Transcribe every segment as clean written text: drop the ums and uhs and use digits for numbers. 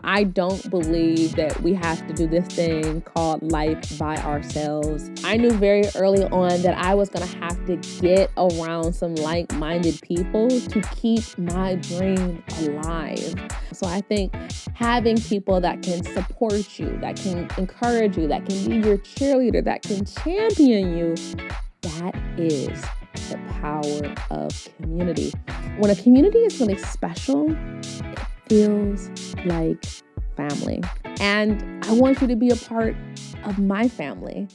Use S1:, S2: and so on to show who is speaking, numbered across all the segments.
S1: I don't believe that we have to do this thing called life by ourselves. I knew very early on that I was going to have to get around some like-minded people to keep my dream alive. So I think having people that can support you, that can encourage you, that can be your cheerleader, that can champion you, that is the power of community. When a community is really special, it feels like family. And I want you to be a part of my family.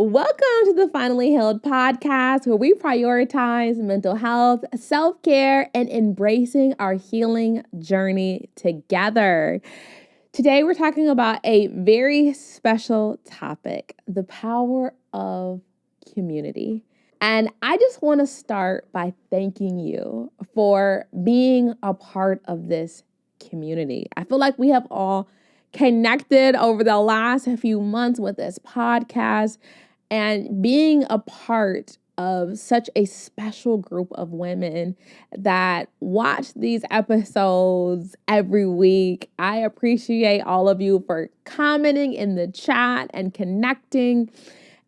S1: Welcome to the Finally Healed podcast, where we prioritize mental health, self-care, and embracing our healing journey together. Today, we're talking about a very special topic, the power of community. And I just want to start by thanking you for being a part of this community. I feel like we have all connected over the last few months with this podcast, and being a part of such a special group of women that watch these episodes every week. I appreciate all of you for commenting in the chat and connecting.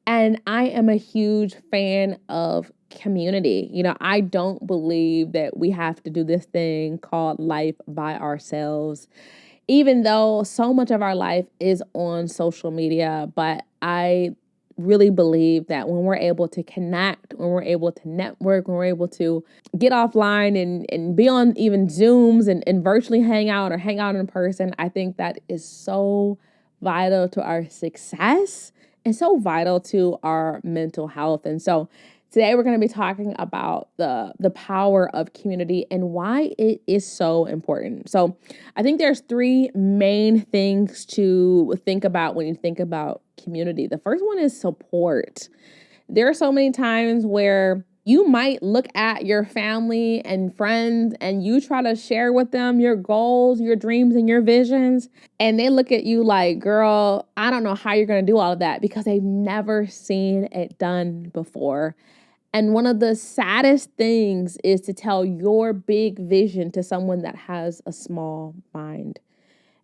S1: And I am a huge fan of community. I don't believe that we have to do this thing called life by ourselves, even though so much of our life is on social media. But I really believe that when we're able to connect, when we're able to network, when we're able to get offline and be on even Zooms and virtually hang out or hang out in person, I think that is so vital to our success and so vital to our mental health. And so today we're going to be talking about the power of community and why it is so important. So I think there's three main things to think about when you think about community. The first one is support. There are so many times where you might look at your family and friends and you try to share with them your goals, your dreams, and your visions. And they look at you like, girl, I don't know how you're going to do all of that, because they've never seen it done before. And one of the saddest things is to tell your big vision to someone that has a small mind.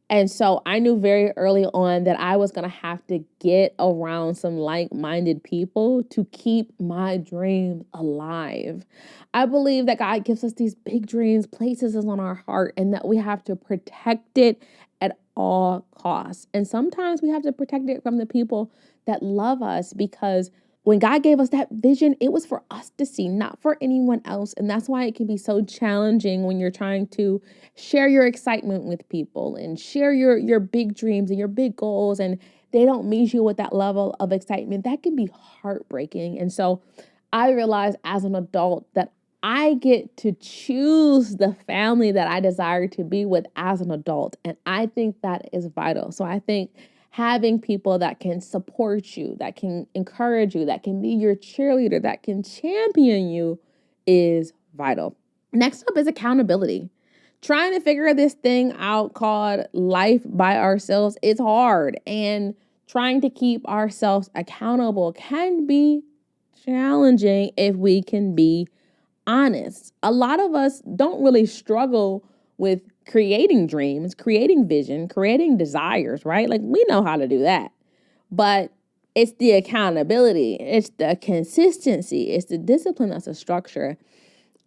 S1: And so I knew very early on that I was going to have to get around some like-minded people to keep my dreams alive. I believe that God gives us these big dreams, places us on our heart, and that we have to protect it at all costs. And sometimes we have to protect it from the people that love us, because when God gave us that vision, it was for us to see, not for anyone else. And that's why it can be so challenging when you're trying to share your excitement with people and share your big dreams and your big goals, and they don't meet you with that level of excitement. That can be heartbreaking. And so I realized as an adult that I get to choose the family that I desire to be with as an adult. And I think that is vital. So I think having people that can support you, that can encourage you, that can be your cheerleader, that can champion you is vital. Next up is accountability. Trying to figure this thing out called life by ourselves is hard, and trying to keep ourselves accountable can be challenging if we can be honest. A lot of us don't really struggle with creating dreams, creating vision, creating desires, right? Like, we know how to do that. But it's the accountability, it's the consistency, it's the discipline that's a structure.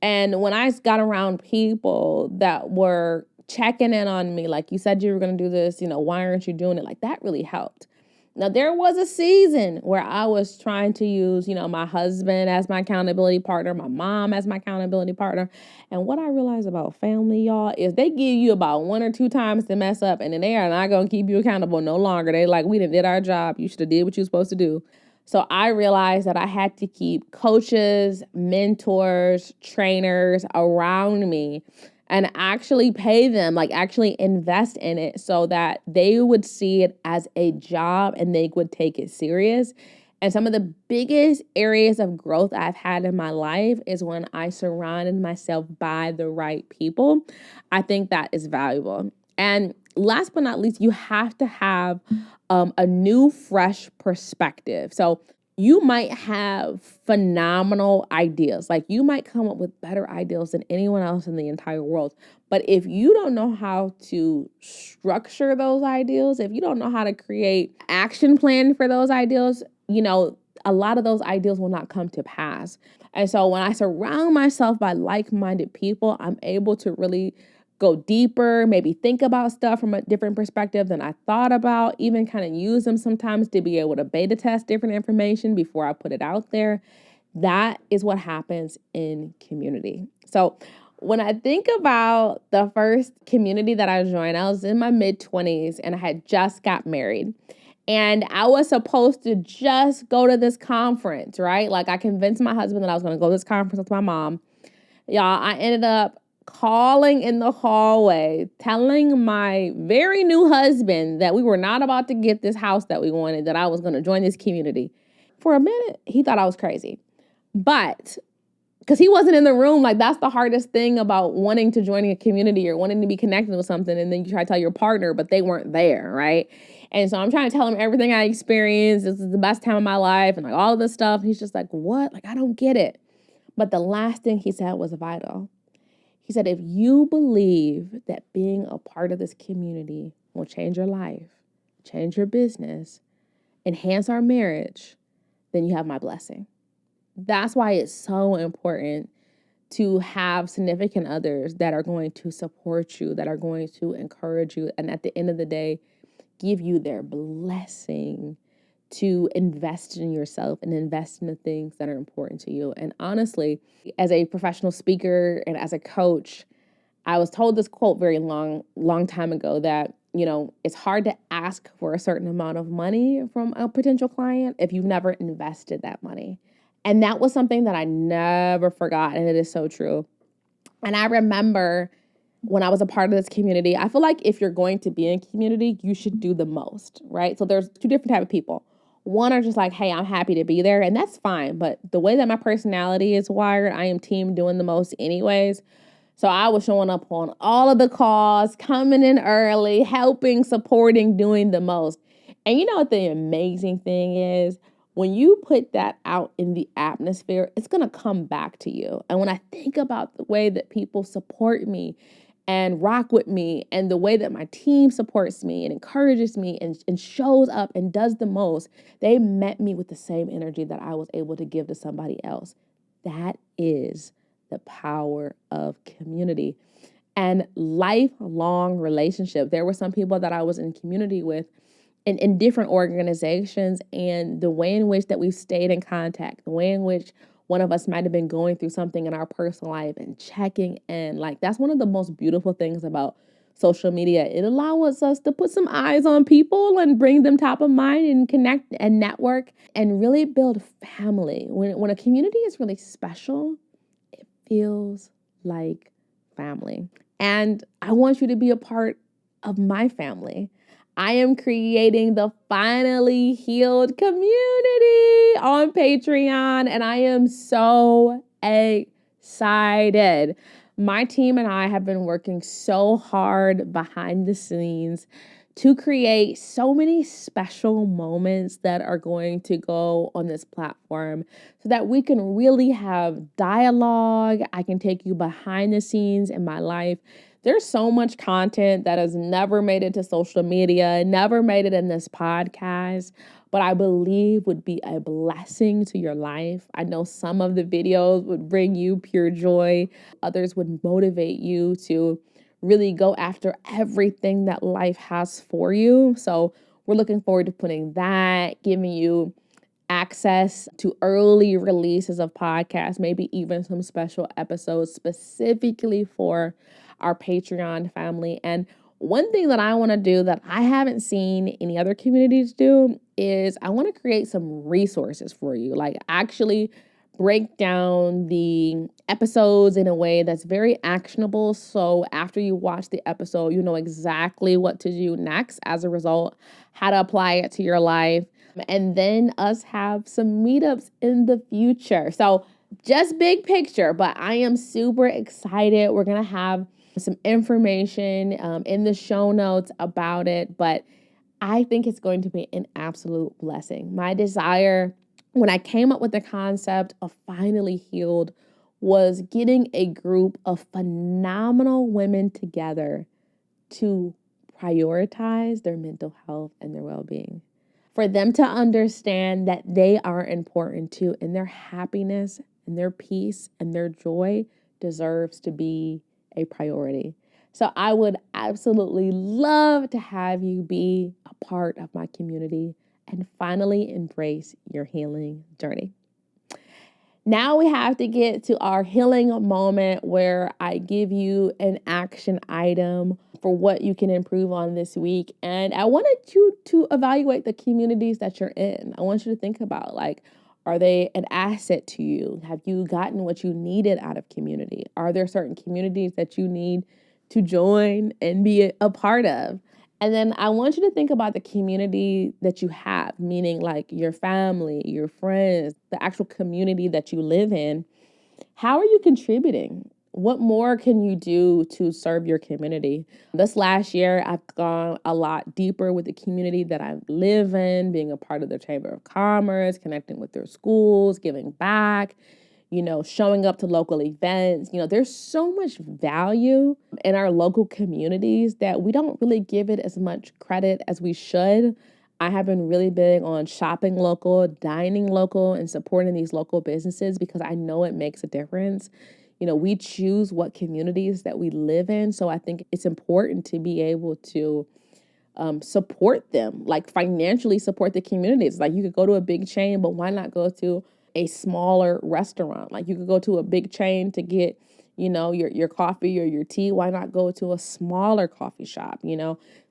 S1: And when I got around people that were checking in on me, like, you said you were going to do this, why aren't you doing it? Like, that really helped. Now, there was a season where I was trying to use, my husband as my accountability partner, my mom as my accountability partner. And what I realized about family, y'all, is they give you about 1 or 2 times to mess up, and then they are not going to keep you accountable no longer. They like, we did our job. You should have did what you were supposed to do. So I realized that I had to keep coaches, mentors, trainers around me and actually pay them, like actually invest in it, so that they would see it as a job and they would take it serious. And some of the biggest areas of growth I've had in my life is when I surrounded myself by the right people. I think that is valuable. And last but not least, you have to have a new, fresh perspective. So you might have phenomenal ideas. Like you might come up with better ideas than anyone else in the entire world. But if you don't know how to structure those ideas, if you don't know how to create action plan for those ideas, a lot of those ideas will not come to pass. And so when I surround myself by like-minded people, I'm able to really go deeper, maybe think about stuff from a different perspective than I thought about, even kind of use them sometimes to be able to beta test different information before I put it out there. That is what happens in community. So when I think about the first community that I joined, I was in my mid-20s and I had just got married. And I was supposed to just go to this conference, right? Like I convinced my husband that I was going to go to this conference with my mom. Y'all, I ended up calling in the hallway, telling my very new husband that we were not about to get this house that we wanted, that I was going to join this community. For a minute, he thought I was crazy. But because he wasn't in the room, like that's the hardest thing about wanting to join a community or wanting to be connected with something. And then you try to tell your partner, but they weren't there, right? And so I'm trying to tell him everything I experienced. This is the best time of my life and like all of this stuff. He's just like, what? Like, I don't get it. But the last thing he said was vital. He said, if you believe that being a part of this community will change your life, change your business, enhance our marriage, then you have my blessing. That's why it's so important to have significant others that are going to support you, that are going to encourage you, and at the end of the day, give you their blessing to invest in yourself and invest in the things that are important to you. And honestly, as a professional speaker and as a coach, I was told this quote very long time ago that, it's hard to ask for a certain amount of money from a potential client if you've never invested that money. And that was something that I never forgot. And it is so true. And I remember when I was a part of this community, I feel like if you're going to be in community, you should do the most, right? So there's two different types of people. One are just like, hey, I'm happy to be there. And that's fine. But the way that my personality is wired, I am team doing the most anyways. So I was showing up on all of the calls, coming in early, helping, supporting, doing the most. And you know what the amazing thing is? When you put that out in the atmosphere, it's going to come back to you. And when I think about the way that people support me and rock with me and the way that my team supports me and encourages me and shows up and does the most, they met me with the same energy that I was able to give to somebody else. That is the power of community and lifelong relationship. There were some people that I was in community with in different organizations, and the way in which that we've stayed in contact, the way in which one of us might have been going through something in our personal life and checking in, like that's one of the most beautiful things about social media. It allows us to put some eyes on people and bring them top of mind and connect and network and really build family. When a community is really special, it feels like family. And I want you to be a part of my family. I am creating the Finally Healed community on Patreon, and I am so excited. My team and I have been working so hard behind the scenes to create so many special moments that are going to go on this platform so that we can really have dialogue. I can take you behind the scenes in my life. There's so much content that has never made it to social media, never made it in this podcast, but I believe would be a blessing to your life. I know some of the videos would bring you pure joy. Others would motivate you to really go after everything that life has for you. So we're looking forward to putting that, giving you access to early releases of podcasts, maybe even some special episodes specifically for our Patreon family. And one thing that I want to do that I haven't seen any other communities do is I want to create some resources for you, like actually break down the episodes in a way that's very actionable. So after you watch the episode, you know exactly what to do next as a result, how to apply it to your life, and then us have some meetups in the future. So just big picture, but I am super excited. We're going to have some information in the show notes about it, but I think it's going to be an absolute blessing. My desire when I came up with the concept of Finally Healed was getting a group of phenomenal women together to prioritize their mental health and their well-being. For them to understand that they are important too, and their happiness and their peace and their joy deserves to be a priority. So I would absolutely love to have you be a part of my community and finally embrace your healing journey. Now we have to get to our healing moment where I give you an action item for what you can improve on this week. And I wanted you to evaluate the communities that you're in. I want you to think about, like, are they an asset to you? Have you gotten what you needed out of community? Are there certain communities that you need to join and be a part of? And then I want you to think about the community that you have, meaning like your family, your friends, the actual community that you live in. How are you contributing? What more can you do to serve your community? This last year, I've gone a lot deeper with the community that I live in, being a part of the Chamber of Commerce, connecting with their schools, giving back, showing up to local events. There's so much value in our local communities that we don't really give it as much credit as we should. I have been really big on shopping local, dining local, and supporting these local businesses because I know it makes a difference. We choose what communities that we live in. So I think it's important to be able to support them, like financially support the communities. Like you could go to a big chain, but why not go to a smaller restaurant? Like you could go to a big chain to get, your coffee or your tea. Why not go to a smaller coffee shop,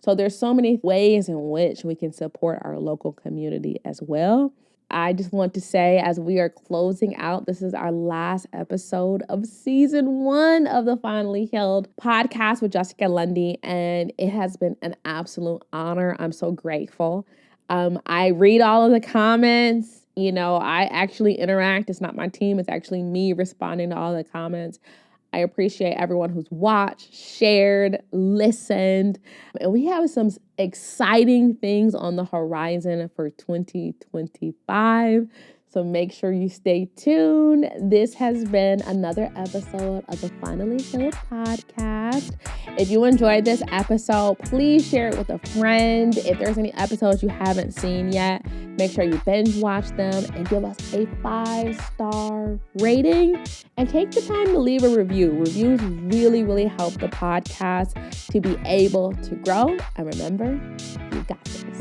S1: So there's so many ways in which we can support our local community as well. I just want to say, as we are closing out, this is our last episode of season 1 of the Finally Healed podcast with Jessica Lundy, and it has been an absolute honor. I'm so grateful. I read all of the comments. I actually interact. It's not my team. It's actually me responding to all the comments. I appreciate everyone who's watched, shared, listened. And we have some exciting things on the horizon for 2025. So make sure you stay tuned. This has been another episode of the Finally Healed podcast. If you enjoyed this episode, please share it with a friend. If there's any episodes you haven't seen yet, make sure you binge watch them and give us a 5-star rating. And take the time to leave a review. Reviews really, really help the podcast to be able to grow. And remember, you got this.